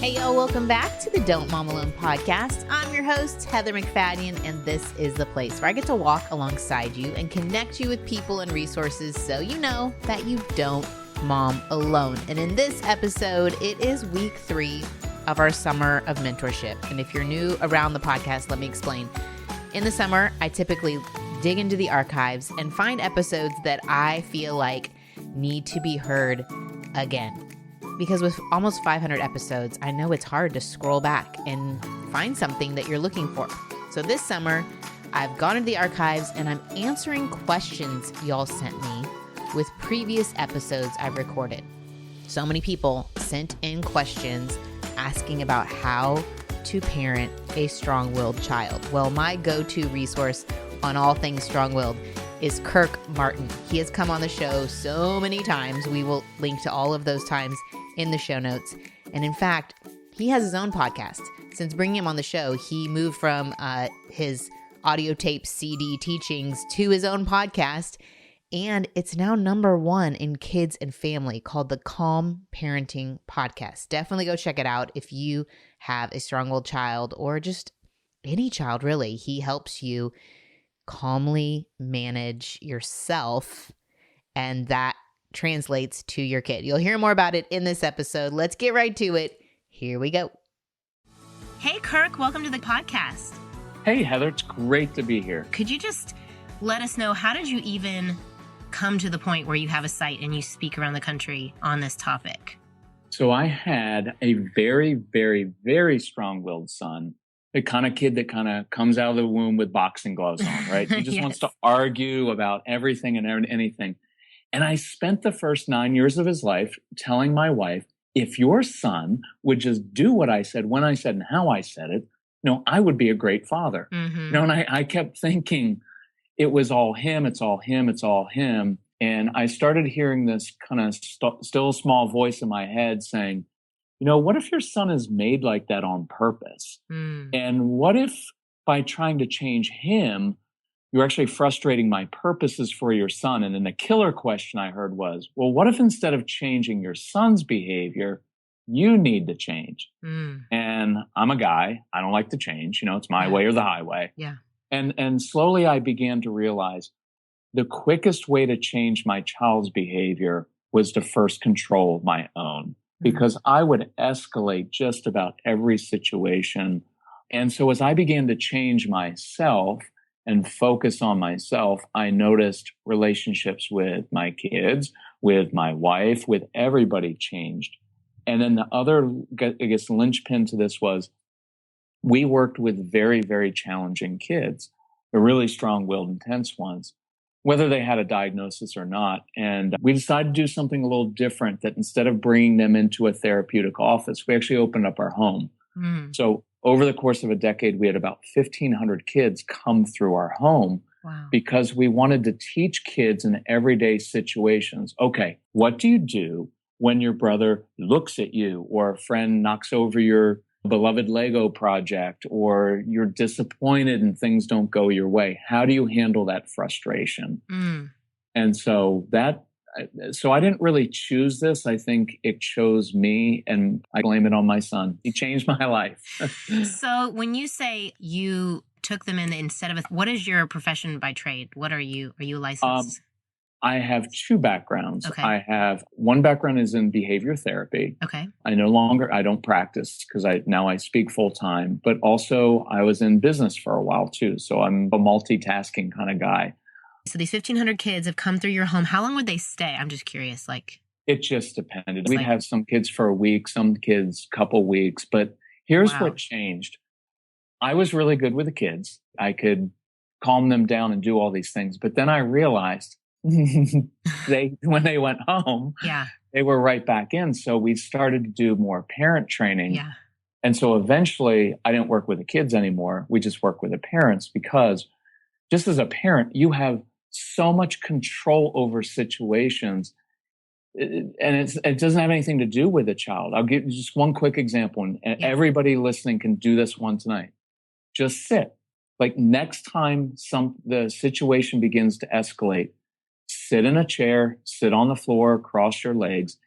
Hey, y'all, welcome back to the Don't Mom Alone podcast. I'm your host, Heather McFadden, and this is the place where I get to walk alongside you and connect you with people and resources so you know that you don't mom alone. And in this episode, it is week 3 of our summer of mentorship. And if you're new around the podcast, let me explain. In the summer, I typically dig into the archives and find episodes that I feel like need to be heard again. Because with almost 500 episodes, I know it's hard to scroll back and find something that you're looking for. So this summer, I've gone into the archives and I'm answering questions y'all sent me with previous episodes I've recorded. So many people sent in questions asking about how to parent a strong-willed child. Well, my go-to resource on all things strong-willed is Kirk Martin. He has come on the show so many times. We will link to all of those times in the show notes. And in fact, he has his own podcast. Since bringing him on the show, he moved from his audio tape CD teachings to his own podcast. And it's now #1 in kids and family, called the Calm Parenting Podcast. Definitely go check it out if you have a strong-willed child or just any child, really. He helps you calmly manage yourself, and that translates to your kid. You'll hear more about it in this episode. Let's get right to it. Here we go. Hey, Kirk, welcome to the podcast. Hey, Heather, it's great to be here. Could you just let us know, how did you even come to the point where you have a site and you speak around the country on this topic? So I had a very, very, very strong-willed son, the kind of kid that kind of comes out of the womb with boxing gloves on, right? He just Yes. wants to argue about everything and anything. And I spent the first 9 years of his life telling my wife, if your son would just do what I said, when I said, and how I said it, I would be a great father. Mm-hmm. And I kept thinking it was all him, it's all him, it's all him. And I started hearing this kind of still small voice in my head saying, what if your son is made like that on purpose? Mm. And what if by trying to change him, you're actually frustrating my purposes for your son? And then the killer question I heard was, well, what if instead of changing your son's behavior, you need to change? Mm. And I'm a guy. I don't like to change. It's my way or the highway. Yeah. And slowly I began to realize the quickest way to change my child's behavior was to first control my own, because I would escalate just about every situation. And so as I began to change myself and focus on myself, I noticed relationships with my kids, with my wife, with everybody changed. And then the other, I guess, linchpin to this was we worked with very, very challenging kids, the really strong-willed, intense ones, whether they had a diagnosis or not. And we decided to do something a little different, that instead of bringing them into a therapeutic office, we actually opened up our home. Mm. So over the course of a decade, we had about 1,500 kids come through our home. Wow. Because we wanted to teach kids in everyday situations. Okay, what do you do when your brother looks at you, or a friend knocks over your beloved Lego project, or you're disappointed and things don't go your way? How do you handle that frustration? Mm. And so I didn't really choose this. I think it chose me, and I blame it on my son. He changed my life. So when you say you took them in instead of what is your profession by trade? What are you? Are you licensed? I have 2 backgrounds. Okay. I have one background is in behavior therapy. Okay. I don't practice because I speak full time, but also I was in business for a while too. So I'm a multitasking kind of guy. So these 1,500 kids have come through your home. How long would they stay? I'm just curious. It just depended. We'd have some kids for a week, some kids couple weeks, but here's what changed. I was really good with the kids. I could calm them down and do all these things. But then I realized when they went home, they were right back in. So we started to do more parent training. Yeah. And so eventually I didn't work with the kids anymore. We just work with the parents, because just as a parent, you have so much control over situations. And it doesn't have anything to do with the child. I'll give you just one quick example, and everybody listening can do this one tonight. Just sit. Like next time the situation begins to escalate, sit in a chair, sit on the floor, cross your legs,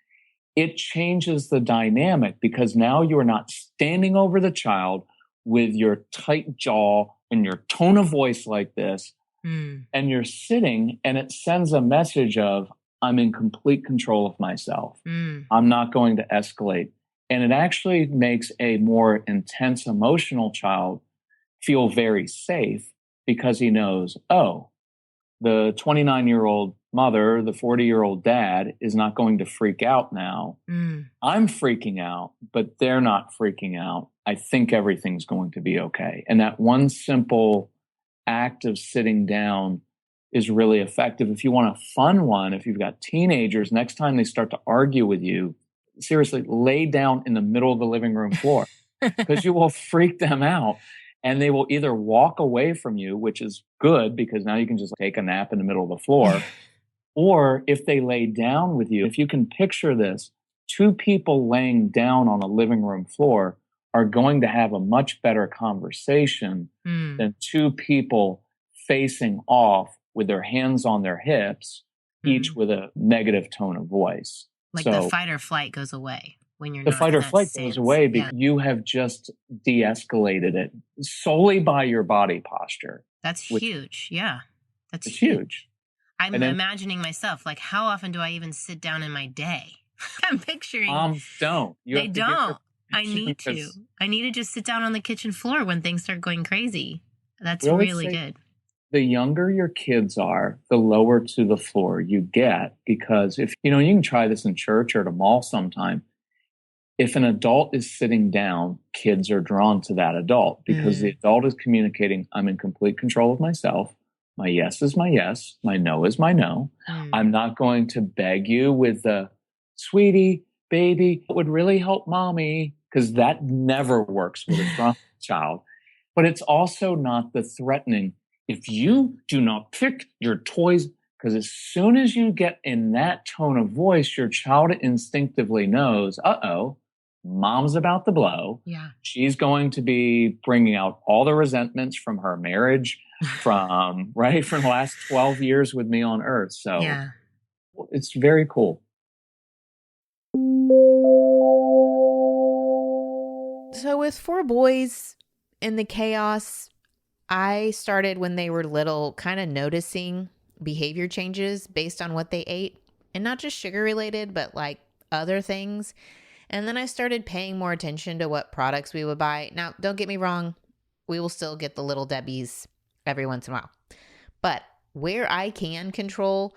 it changes the dynamic because now you are not standing over the child with your tight jaw and your tone of voice like this, and you're sitting, and it sends a message of, I'm in complete control of myself. I'm not going to escalate. And it actually makes a more intense emotional child feel very safe because he knows, oh, the 29-year-old mother, the 40-year-old dad is not going to freak out now. I'm freaking out, but they're not freaking out. I think everything's going to be okay. And that one simple act of sitting down is really effective. If you want a fun one, if you've got teenagers, next time they start to argue with you, seriously, lay down in the middle of the living room floor because you will freak them out. And they will either walk away from you, which is good because now you can just take a nap in the middle of the floor. Or if they lay down with you, if you can picture this, two people laying down on a living room floor are going to have a much better conversation than two people facing off with their hands on their hips, each with a negative tone of voice. Like the fight or flight goes away. When you're the not fight in or that flight sense. goes away because you have just de-escalated it solely by your body posture. That's huge. Yeah. That's huge. I'm imagining myself, like, how often do I even sit down in my day? I'm picturing. Moms don't. They don't. I need to. I need to just sit down on the kitchen floor when things start going crazy. That's really good. The younger your kids are, the lower to the floor you get, because if, you can try this in church or at a mall sometime. If an adult is sitting down, kids are drawn to that adult because the adult is communicating, I'm in complete control of myself. My yes is my yes. My no is my no. I'm not going to beg you with the sweetie, baby, it would really help mommy, because that never works with a strong child. But it's also not the threatening. If you do not pick your toys, because as soon as you get in that tone of voice, your child instinctively knows, mom's about to blow. Yeah. She's going to be bringing out all the resentments from her marriage from the last 12 years with me on earth. So it's very cool. So with 4 boys in the chaos, I started when they were little kind of noticing behavior changes based on what they ate, and not just sugar related, but like other things. And then I started paying more attention to what products we would buy. Now, don't get me wrong, we will still get the Little Debbie's every once in a while. But where I can control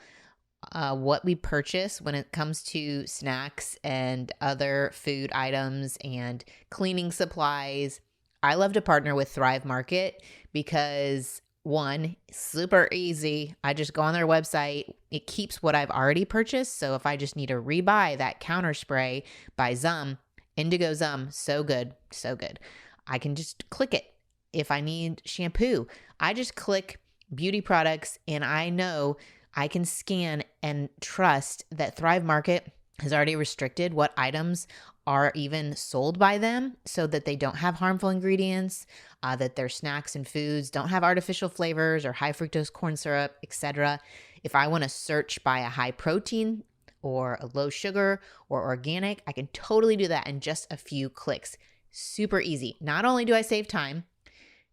what we purchase when it comes to snacks and other food items and cleaning supplies, I love to partner with Thrive Market because, one, super easy. I just go on their website. It keeps what I've already purchased. So if I just need to rebuy that counter spray by Zum, Indigo Zum, so good, so good. I can just click it. If I need shampoo, I just click beauty products, and I know I can scan and trust that Thrive Market has already restricted what items are even sold by them so that they don't have harmful ingredients, that their snacks and foods don't have artificial flavors or high fructose corn syrup, etc. If I want to search by a high protein or a low sugar or organic, I can totally do that in just a few clicks. Super easy. Not only do I save time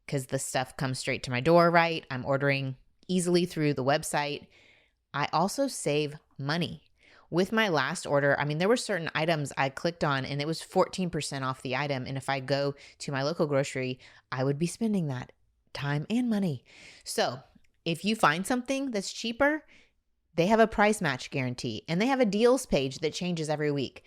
because the stuff comes straight to my door, right? I'm ordering easily through the website. I also save money. With my last order, there were certain items I clicked on and it was 14% off the item. And if I go to my local grocery, I would be spending that time and money. So if you find something that's cheaper, they have a price match guarantee and they have a deals page that changes every week.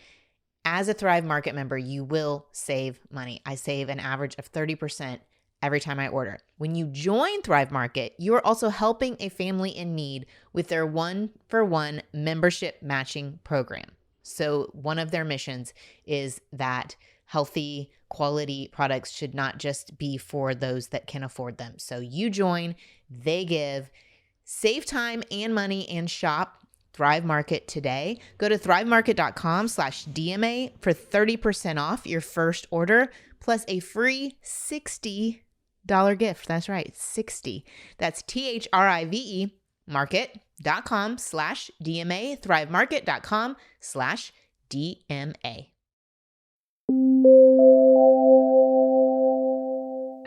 As a Thrive Market member, you will save money. I save an average of 30% every time I order. When you join Thrive Market, you are also helping a family in need with their 1-for-1 membership matching program. So one of their missions is that healthy, quality products should not just be for those that can afford them. So you join, they give, save time and money, and shop Thrive Market today. Go to thrivemarket.com/DMA for 30% off your first order, plus a free $60 gift. That's right, 60. That's THRIVE market.com/DMA, thrivemarket.com/DMA. I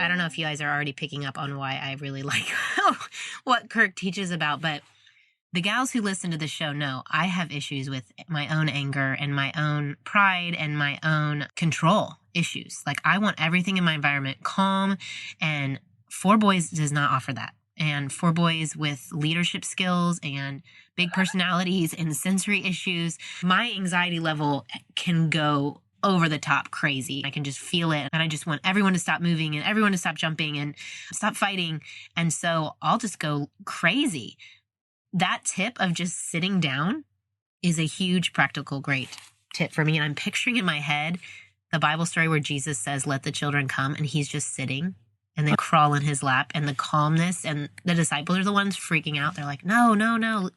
don't know if you guys are already picking up on why I really like what Kirk teaches about, but the gals who listen to the show know I have issues with my own anger and my own pride and my own control issues. Like, I want everything in my environment calm, and Four Boys does not offer that. And Four Boys with leadership skills and big personalities and sensory issues, my anxiety level can go over the top crazy. I can just feel it. And I just want everyone to stop moving and everyone to stop jumping and stop fighting. And so I'll just go crazy. That tip of just sitting down is a huge practical, great tip for me. And I'm picturing in my head the Bible story where Jesus says, let the children come, and he's just sitting and they crawl in his lap, and the calmness, and the disciples are the ones freaking out. They're like, no,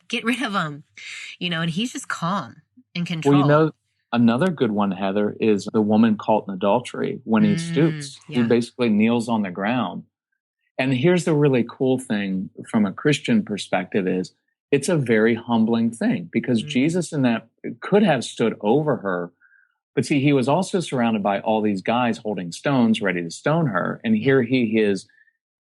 get rid of them, and he's just calm and control. Well, another good one, Heather, is the woman caught in adultery. When he stoops, he basically kneels on the ground. And here's the really cool thing from a Christian perspective is it's a very humbling thing, because Jesus in that could have stood over her. But see, he was also surrounded by all these guys holding stones ready to stone her. And here he is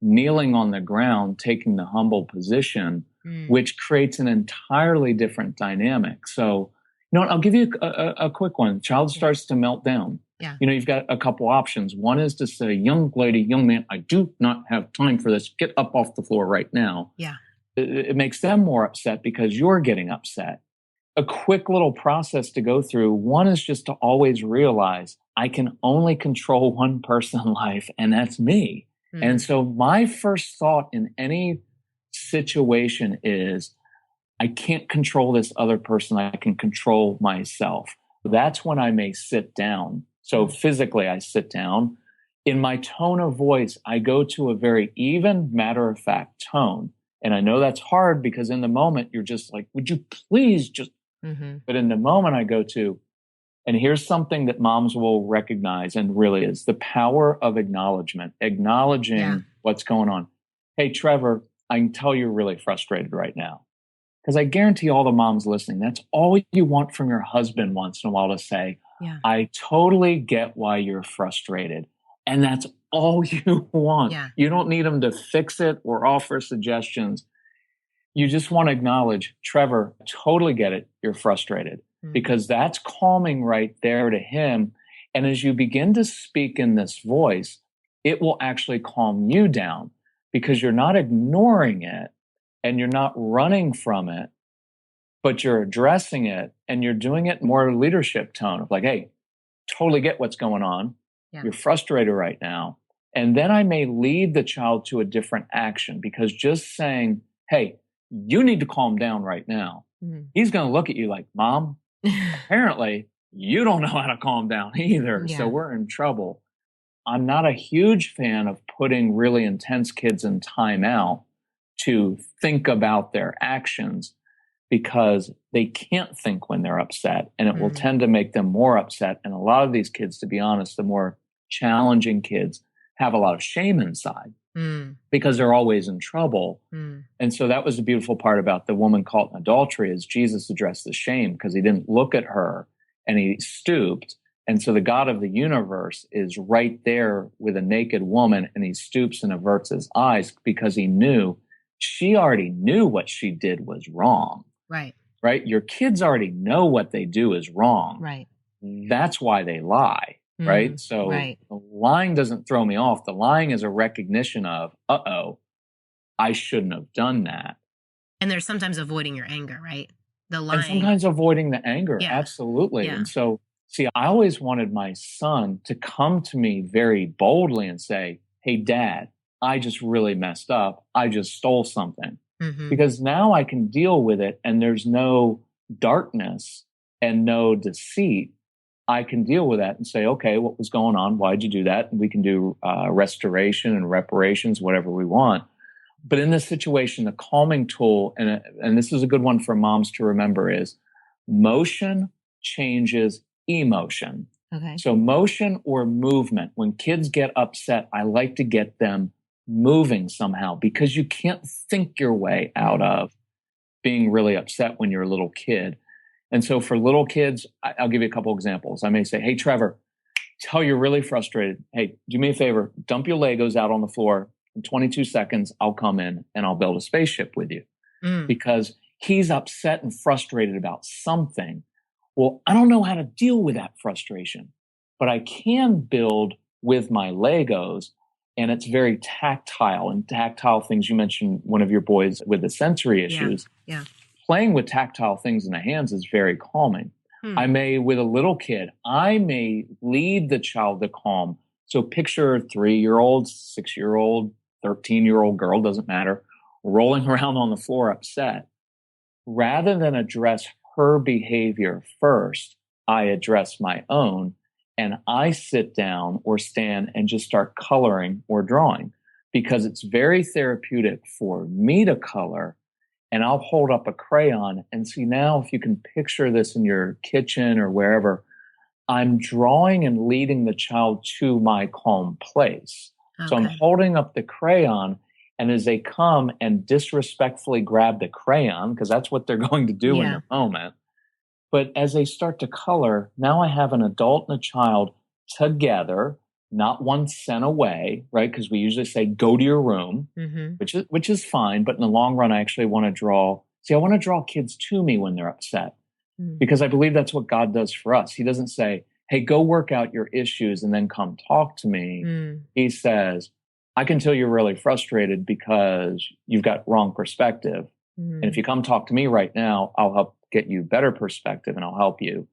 kneeling on the ground, taking the humble position, which creates an entirely different dynamic. So, I'll give you a quick one. Child starts to melt down. Yeah. You've got a couple options. One is to say, young lady, young man, I do not have time for this. Get up off the floor right now. Yeah. It makes them more upset because you're getting upset. A quick little process to go through. One is just to always realize I can only control one person in life, and that's me. And so my first thought in any situation is, I can't control this other person. I can control myself. That's when I may sit down. So physically, I sit down. In my tone of voice, I go to a very even, matter-of-fact tone. And I know that's hard because in the moment, you're just like, would you please just... But in the moment, I go to, and here's something that moms will recognize and really is the power of acknowledgement, acknowledging what's going on. Hey, Trevor, I can tell you're really frustrated right now. Because I guarantee all the moms listening, that's all you want from your husband once in a while to say, I totally get why you're frustrated. And that's all you want. Yeah. You don't need them to fix it or offer suggestions. You just want to acknowledge, Trevor, I totally get it. You're frustrated, because that's calming right there to him. And as you begin to speak in this voice, it will actually calm you down, because you're not ignoring it and you're not running from it, but you're addressing it, and you're doing it more leadership tone of like, hey, totally get what's going on. Yeah. You're frustrated right now. And then I may lead the child to a different action, because just saying, hey, you need to calm down right now. He's going to look at you like, Mom, apparently you don't know how to calm down either. So we're in trouble. I'm not a huge fan of putting really intense kids in timeout to think about their actions, because they can't think when they're upset, and it will tend to make them more upset. And a lot of these kids, to be honest, the more challenging kids have a lot of shame inside because they're always in trouble. And so that was the beautiful part about the woman caught in adultery, is Jesus addressed the shame because he didn't look at her and he stooped. And so the God of the universe is right there with a naked woman, and he stoops and averts his eyes because she already knew what she did was wrong. Right. Your kids already know what they do is wrong. Right. That's why they lie. Right. So the lying doesn't throw me off. The lying is a recognition of, I shouldn't have done that. And there's sometimes avoiding your anger, right? The lying. And sometimes avoiding the anger. Yeah. Absolutely. Yeah. And so, see, I always wanted my son to come to me very boldly and say, hey, Dad, I just really messed up. I just stole something. Because now I can deal with it, and there's no darkness and no deceit. I can deal with that and say, okay, what was going on? Why'd you do that? And we can do restoration and reparations, whatever we want. But in this situation, the calming tool, and this is a good one for moms to remember, is motion changes emotion. Okay. So motion or movement. When kids get upset, I like to get them moving somehow, because you can't think your way out of being really upset when you're a little kid. And so for little kids, I'll give you a couple examples. I may say, hey, Trevor, tell you're really frustrated. Hey, do me a favor, dump your Legos out on the floor. In 22 seconds, I'll come in and I'll build a spaceship with you. Because he's upset and frustrated about something. Well, I don't know how to deal with that frustration, but I can build with my Legos, and it's very tactile. And tactile things, you mentioned one of your boys with the sensory issues. Yeah. Playing with tactile things in the hands is very calming. I may, with a little kid, I may lead the child to calm. So picture a 3-year-old, 6-year-old, 13-year-old girl, doesn't matter, rolling around on the floor upset. Rather than address her behavior first, I address my own, and I sit down or stand and just start coloring or drawing, because it's very therapeutic for me to color. And I'll hold up a crayon and see, now if you can picture this in your kitchen or wherever, I'm drawing and leading the child to my calm place. Okay. So I'm holding up the crayon, and as they come and disrespectfully grab the crayon, because that's what they're going to do in the moment. But as they start to color, now I have an adult and a child together, not one sent away, right? Because we usually say, go to your room, which is fine. But in the long run, I actually want to I want to draw kids to me when they're upset, because I believe that's what God does for us. He doesn't say, hey, go work out your issues and then come talk to me. He says, I can tell you're really frustrated because you've got wrong perspective. And if you come talk to me right now, I'll help get you better perspective and I'll help you.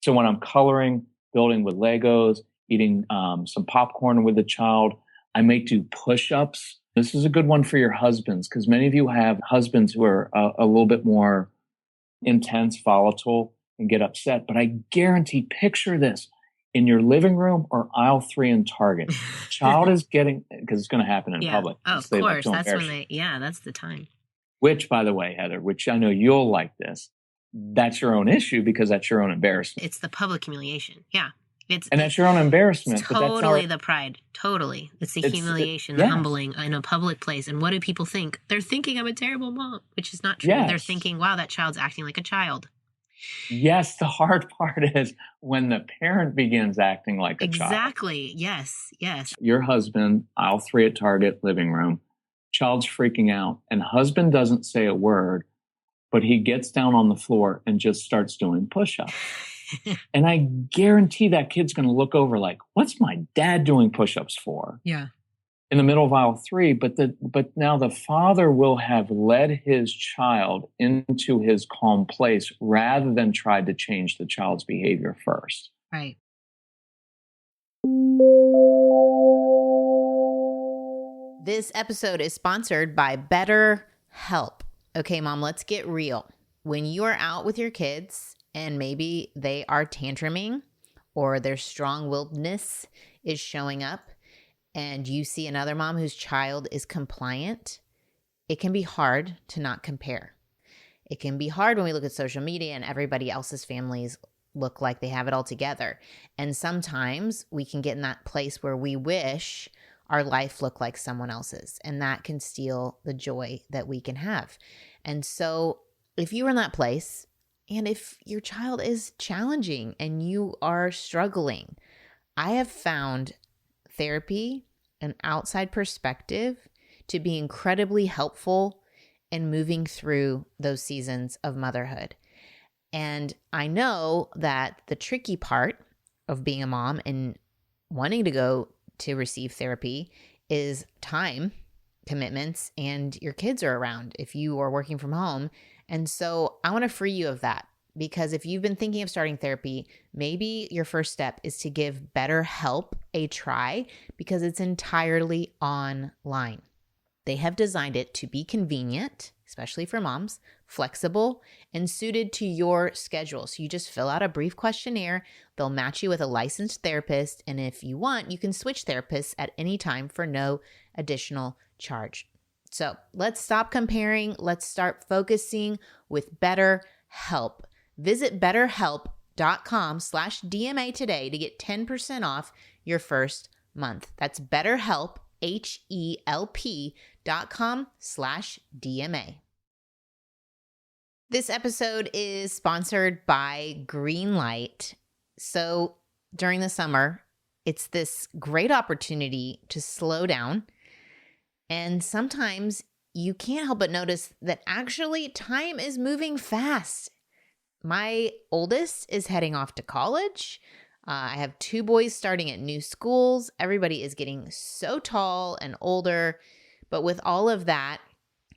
So when I'm coloring, building with Legos, eating some popcorn with the child, I may do push-ups. This is a good one for your husbands, because many of you have husbands who are a little bit more intense, volatile, and get upset. But I guarantee, picture this in your living room or aisle 3 in Target. Child is getting, because it's going to happen in public. Oh, of course. That's when that's the time. Which, by the way, Heather, which I know you'll like this, that's your own issue because that's your own embarrassment. It's the public humiliation. Yeah. That's your own embarrassment. Totally the pride. Totally. It's the humiliation, the humbling in a public place. And what do people think? They're thinking I'm a terrible mom, which is not true. Yes. They're thinking, wow, that child's acting like a child. Yes. The hard part is when the parent begins acting like a child. Exactly. Yes. Yes. Your husband, aisle 3 at Target, living room, child's freaking out, and husband doesn't say a word, but he gets down on the floor and just starts doing push-ups. And I guarantee that kid's going to look over like, what's my dad doing push-ups for? Yeah. In the middle of aisle 3, but now the father will have led his child into his calm place rather than tried to change the child's behavior first. Right. This episode is sponsored by BetterHelp. Okay, Mom, let's get real. When you are out with your kids and maybe they are tantruming or their strong-willedness is showing up and you see another mom whose child is compliant, it can be hard to not compare. It can be hard when we look at social media and everybody else's families look like they have it all together. And sometimes we can get in that place where we wish our life looked like someone else's, and that can steal the joy that we can have. And so if you're in that place, and if your child is challenging and you are struggling, I have found therapy, an outside perspective, to be incredibly helpful in moving through those seasons of motherhood. And I know that the tricky part of being a mom and wanting to go to receive therapy is time commitments, and your kids are around if you are working from home. And so I want to free you of that, because if you've been thinking of starting therapy, maybe your first step is to give BetterHelp a try, because it's entirely online. They have designed it to be convenient, especially for moms, flexible, and suited to your schedule. So you just fill out a brief questionnaire. They'll match you with a licensed therapist. And if you want, you can switch therapists at any time for no additional charge. So let's stop comparing. Let's start focusing with BetterHelp. Visit BetterHelp.com/DMA today to get 10% off your first month. That's BetterHelp, HELP.com/DMA. This episode is sponsored by Greenlight. So during the summer, it's this great opportunity to slow down. And sometimes you can't help but notice that actually time is moving fast. My oldest is heading off to college. I have 2 boys starting at new schools. Everybody is getting so tall and older. But with all of that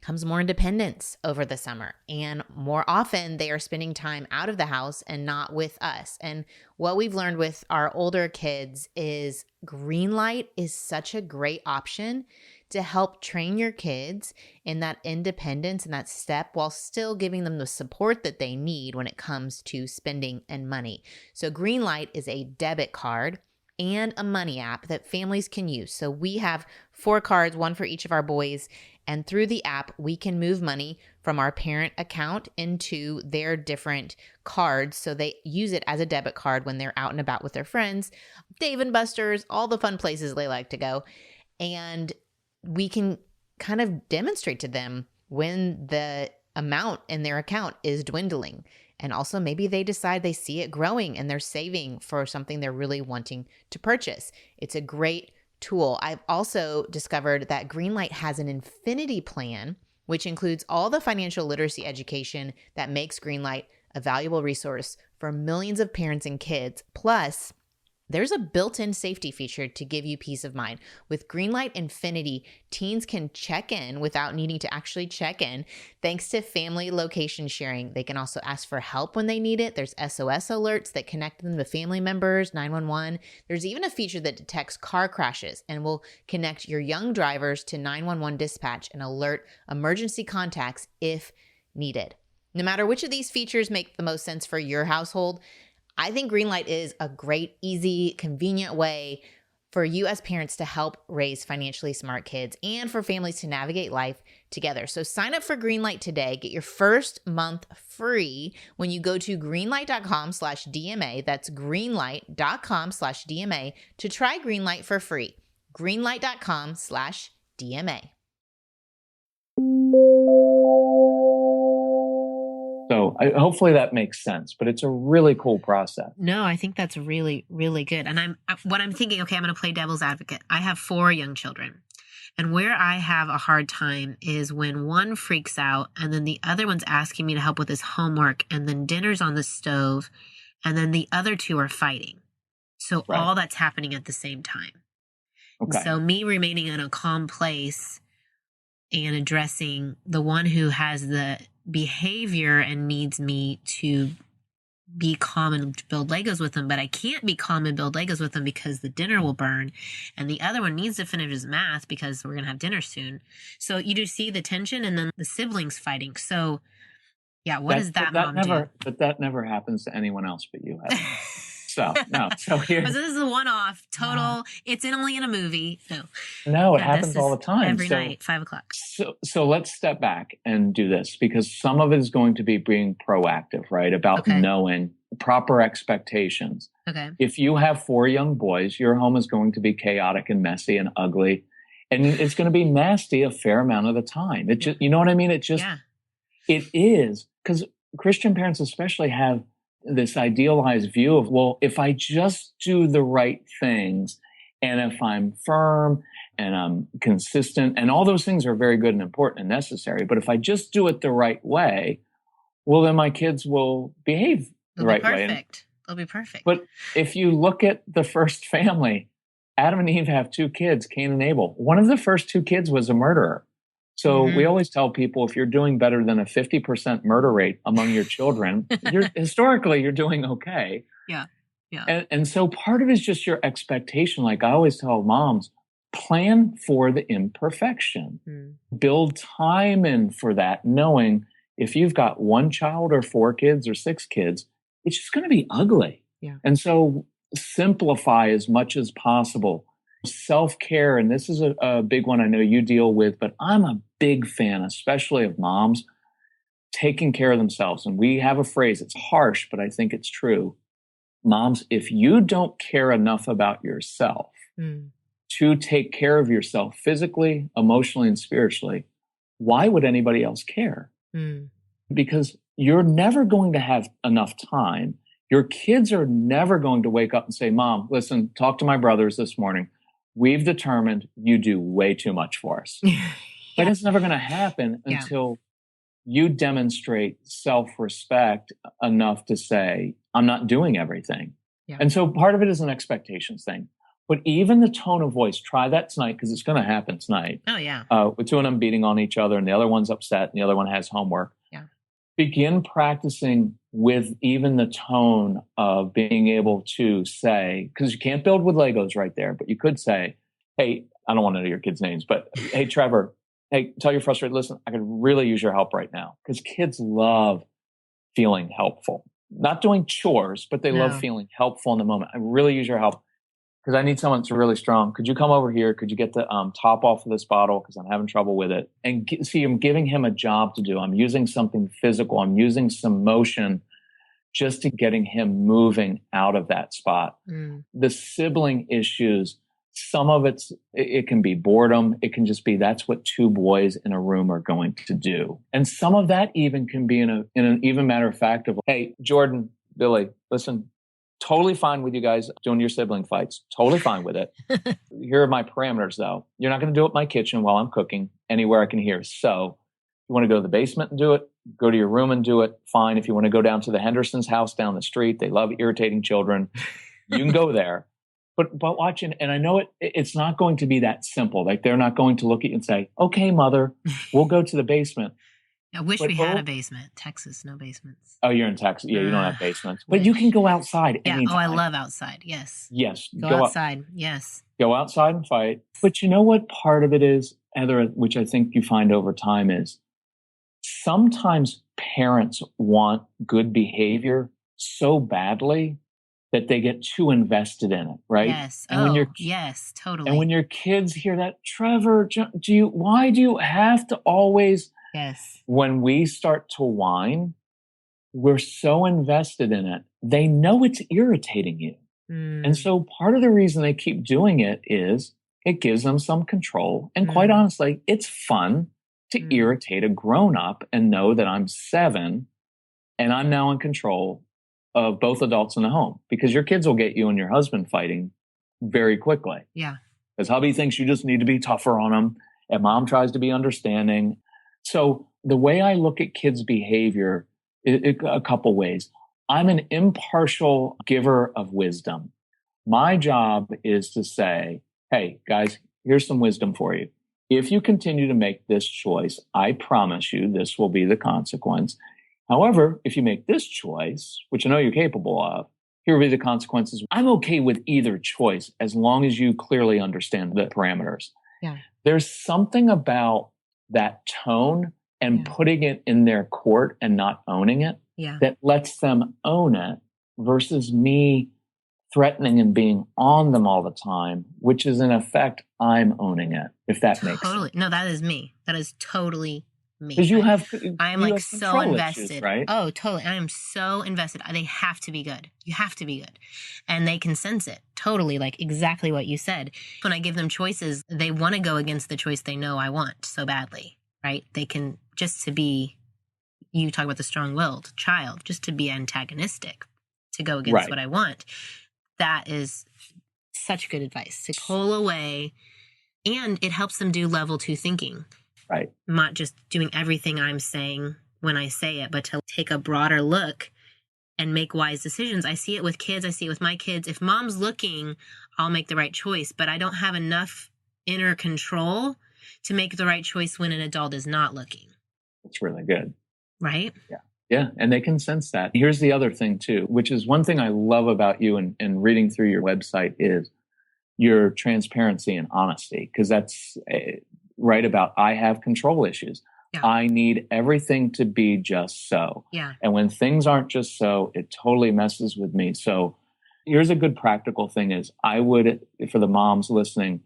comes more independence over the summer. And more often, they are spending time out of the house and not with us. And what we've learned with our older kids is Greenlight is such a great option to help train your kids in that independence and that step while still giving them the support that they need when it comes to spending and money. So Greenlight is a debit card and a money app that families can use. So we have 4 cards, one for each of our boys. And through the app, we can move money from our parent account into their different cards. So they use it as a debit card when they're out and about with their friends, Dave and Buster's, all the fun places they like to go. And we can kind of demonstrate to them when the amount in their account is dwindling. And also maybe they decide they see it growing and they're saving for something they're really wanting to purchase. It's a great tool. I've also discovered that Greenlight has an infinity plan, which includes all the financial literacy education that makes Greenlight a valuable resource for millions of parents and kids. Plus, there's a built-in safety feature to give you peace of mind. With Greenlight Infinity, teens can check in without needing to actually check in. Thanks to family location sharing, they can also ask for help when they need it. There's SOS alerts that connect them to family members, 911. There's even a feature that detects car crashes and will connect your young drivers to 911 dispatch and alert emergency contacts if needed. No matter which of these features make the most sense for your household, I think Greenlight is a great, easy, convenient way for you as parents to help raise financially smart kids and for families to navigate life together. So sign up for Greenlight today. Get your first month free when you go to greenlight.com/DMA. That's greenlight.com/DMA to try Greenlight for free. Greenlight.com/DMA. So hopefully that makes sense, but it's a really cool process. No, I think that's really, really good. And what I'm thinking, okay, I'm going to play devil's advocate. I have 4 young children. And where I have a hard time is when one freaks out and then the other one's asking me to help with his homework and then dinner's on the stove and then the other 2 are fighting. So Right. all that's happening at the same time. Okay. So me remaining in a calm place and addressing the one who has the behavior and needs me to be calm and build Legos with them, but I can't be calm and build Legos with them because the dinner will burn. And the other one needs to finish his math because we're going to have dinner soon. So you do see the tension and then the siblings fighting. So yeah, what does that mom do? But that never happens to anyone else but you, Heather. So, no. So here. So this is a one-off, total, it's only in a movie. No, it Yeah, happens this all is the time. Every So- night, 5:00. So let's step back and do this because some of it is going to be being proactive, right? About Okay. knowing proper expectations. Okay. If you have 4 young boys, your home is going to be chaotic and messy and ugly. And it's going to be nasty a fair amount of the time. It just, you know what I mean? It just, Yeah. it is, because Christian parents especially have this idealized view of, well, if I just do the right things and if I'm firm and I'm consistent and all those things are very good and important and necessary, but if I just do it the right way, well, then my kids will behave the right way. Perfect. They'll be perfect. But if you look at the first family, Adam and Eve have 2 kids, Cain and Abel. One of the first 2 kids was a murderer. So we always tell people if you're doing better than a 50% murder rate among your children, historically you're doing okay. Yeah. Yeah. And so part of it is just your expectation. Like I always tell moms, plan for the imperfection. Build time in for that, knowing if you've got 1 child or 4 kids or 6 kids, it's just going to be ugly. Yeah. And so simplify as much as possible. Self-care, and this is a big one I know you deal with, but I'm a big fan, especially of moms, taking care of themselves. And we have a phrase, it's harsh, but I think it's true. Moms, if you don't care enough about yourself to take care of yourself physically, emotionally, and spiritually, why would anybody else care? Because you're never going to have enough time. Your kids are never going to wake up and say, Mom, listen, talk to my brothers this morning. We've determined you do way too much for us. But it's never going to happen until you demonstrate self-respect enough to say, I'm not doing everything. Yeah. And so part of it is an expectations thing. But even the tone of voice, try that tonight because it's going to happen tonight. Oh, yeah. With two of them beating on each other and the other one's upset and the other one has homework. Yeah. Begin practicing with even the tone of being able to say, because you can't build with Legos right there, but you could say, hey, I don't want to know your kids' names, but hey, Trevor, hey, tell your frustrated, listen, I could really use your help right now. Because kids love feeling helpful. Not doing chores, but they love feeling helpful in the moment. I really use your help because I need someone that's really strong. Could you come over here? Could you get the top off of this bottle because I'm having trouble with it? And see, I'm giving him a job to do. I'm using something physical. I'm using some motion just to getting him moving out of that spot. The sibling issues, some of it can be boredom. It can just be that's what two boys in a room are going to do. And some of that even can be in an even matter of fact of, hey, Jordan, Billy, listen, totally fine with you guys doing your sibling fights. Totally fine with it. Here are my parameters, though. You're not going to do it in my kitchen while I'm cooking, anywhere I can hear. So if you want to go to the basement and do it, go to your room and do it, fine. If you want to go down to the Henderson's house down the street, they love irritating children, you can go there. But watching, and I know it's not going to be that simple. Like they're not going to look at you and say, okay, mother, we'll go to the basement. I wish we had a basement. Texas, no basements. Oh, you're in Texas. Yeah, you don't have basements. But you can go outside anytime. Oh, I love outside. Yes. Yes. Go outside. Yes. Go outside and fight. But you know what part of it is, Heather, which I think you find over time is sometimes parents want good behavior so badly that they get too invested in it, right? Yes. And yes, totally. And when your kids hear that, Trevor, why do you have to always... Yes. When we start to whine, we're so invested in it. They know it's irritating you. And so part of the reason they keep doing it is it gives them some control. And quite honestly, it's fun to irritate a grown-up and know that I'm 7 and I'm now in control of both adults in the home. Because your kids will get you and your husband fighting very quickly. Yeah. Because hubby thinks you just need to be tougher on them. And mom tries to be understanding. So the way I look at kids' behavior, a couple ways. I'm an impartial giver of wisdom. My job is to say, hey, guys, here's some wisdom for you. If you continue to make this choice, I promise you this will be the consequence. However, if you make this choice, which I know you're capable of, here will be the consequences. I'm okay with either choice as long as you clearly understand the parameters. Yeah. There's something about that tone and putting it in their court and not owning it that lets them own it versus me threatening and being on them all the time, which is in effect, I'm owning it, if that makes sense. Totally. No, that is me. That is totally me. Because I'm like so invested. Issues, right? Oh, totally. I am so invested. They have to be good. You have to be good. And they can sense it. Totally. Like exactly what you said. When I give them choices, they want to go against the choice they know I want so badly, right? They can just to be, you talk about the strong-willed child, just to be antagonistic, to go against what I want. That is such good advice to pull away, and it helps them do level 2 thinking. Right. Not just doing everything I'm saying when I say it, but to take a broader look and make wise decisions. I see it with kids. I see it with my kids. If mom's looking, I'll make the right choice, but I don't have enough inner control to make the right choice when an adult is not looking. That's really good. Right? Yeah. Yeah. And they can sense that. Here's the other thing too, which is one thing I love about you and reading through your website is your transparency and honesty. Because that's right about I have control issues. Yeah. I need everything to be just so. Yeah. And when things aren't just so, it totally messes with me. So here's a good practical thing is I would, for the moms listening,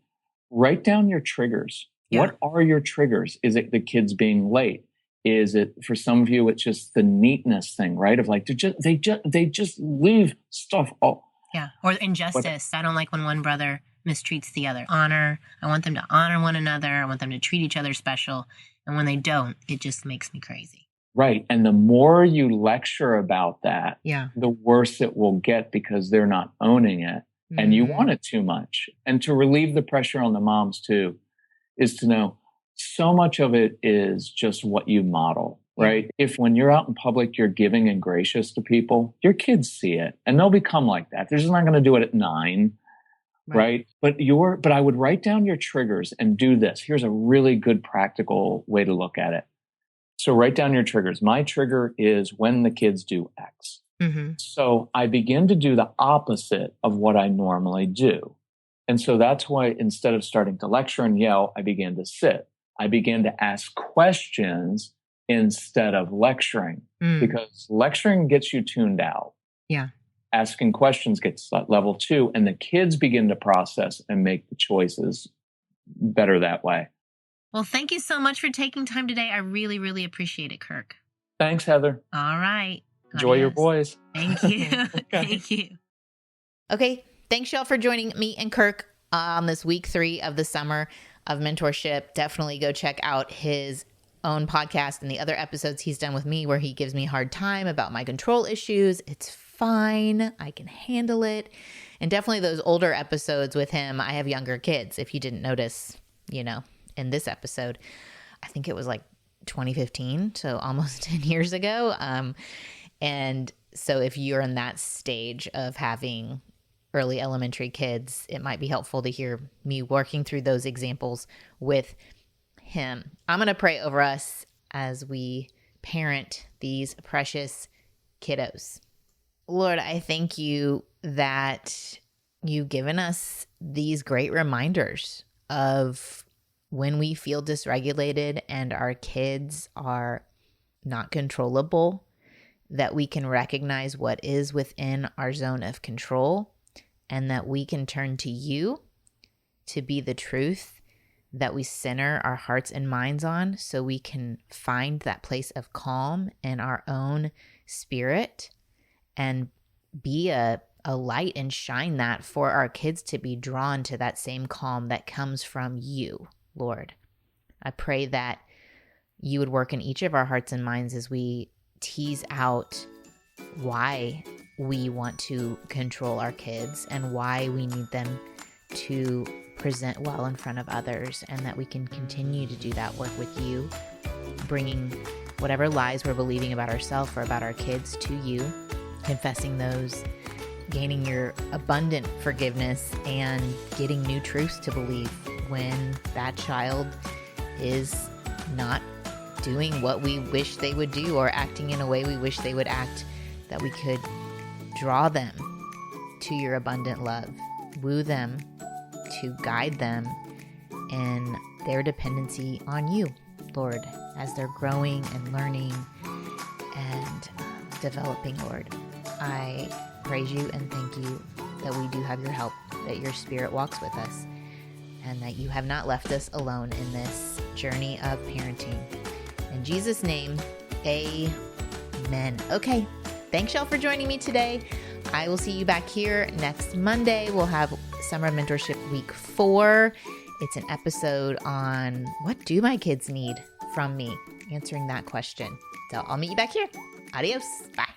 write down your triggers. Yeah. What are your triggers? Is it the kids being late? Is it, for some of you, it's just the neatness thing, right? Of like, they just leave stuff all. Yeah. Or injustice. I don't like when one brother mistreats the other. Honor. I want them to honor one another. I want them to treat each other special. And when they don't, it just makes me crazy. Right. And the more you lecture about that, Yeah. the worse it will get because they're not owning it and you want it too much. And to relieve the pressure on the moms too is to know so much of it is just what you model, right? If when you're out in public, you're giving and gracious to people, your kids see it and they'll become like that. They're just not going to do it at 9. Right. But I would write down your triggers and do this. Here's a really good practical way to look at it. So write down your triggers. My trigger is when the kids do X. Mm-hmm. So I begin to do the opposite of what I normally do. And so that's why instead of starting to lecture and yell, I began to sit. I began to ask questions instead of lecturing because lecturing gets you tuned out. Yeah. Asking questions gets level 2, and the kids begin to process and make the choices better that way. Well, thank you so much for taking time today. I really, really appreciate it, Kirk. Thanks, Heather. All right. Enjoy your Adios. boys. Thank you. Thank you. Okay. Thanks, y'all, for joining me and Kirk on this week 3 of the summer of mentorship. Definitely go check out his own podcast and the other episodes he's done with me where he gives me a hard time about my control issues. It's fine. I can handle it. And definitely those older episodes with him. I have younger kids, if you didn't notice, in this episode. I think it was like 2015, so almost 10 years ago. And so if you're in that stage of having early elementary kids, it might be helpful to hear me working through those examples with him. I'm going to pray over us as we parent these precious kiddos. Lord, I thank you that you've given us these great reminders of when we feel dysregulated and our kids are not controllable, that we can recognize what is within our zone of control and that we can turn to you to be the truth that we center our hearts and minds on so we can find that place of calm in our own spirit and be a light and shine that for our kids to be drawn to that same calm that comes from you, Lord. I pray that you would work in each of our hearts and minds as we tease out why we want to control our kids and why we need them to present well in front of others, and that we can continue to do that work with you, bringing whatever lies we're believing about ourselves or about our kids to you, confessing those, gaining your abundant forgiveness, and getting new truths to believe when that child is not doing what we wish they would do or acting in a way we wish they would act, that we could draw them to your abundant love, woo them to guide them in their dependency on you, Lord, as they're growing and learning and developing, Lord. I praise you and thank you that we do have your help, that your Spirit walks with us, and that you have not left us alone in this journey of parenting. In Jesus' name, amen. Okay, thanks y'all for joining me today. I will see you back here next Monday. We'll have Summer Mentorship Week 4. It's an episode on what do my kids need from me, answering that question. So I'll meet you back here. Adios. Bye.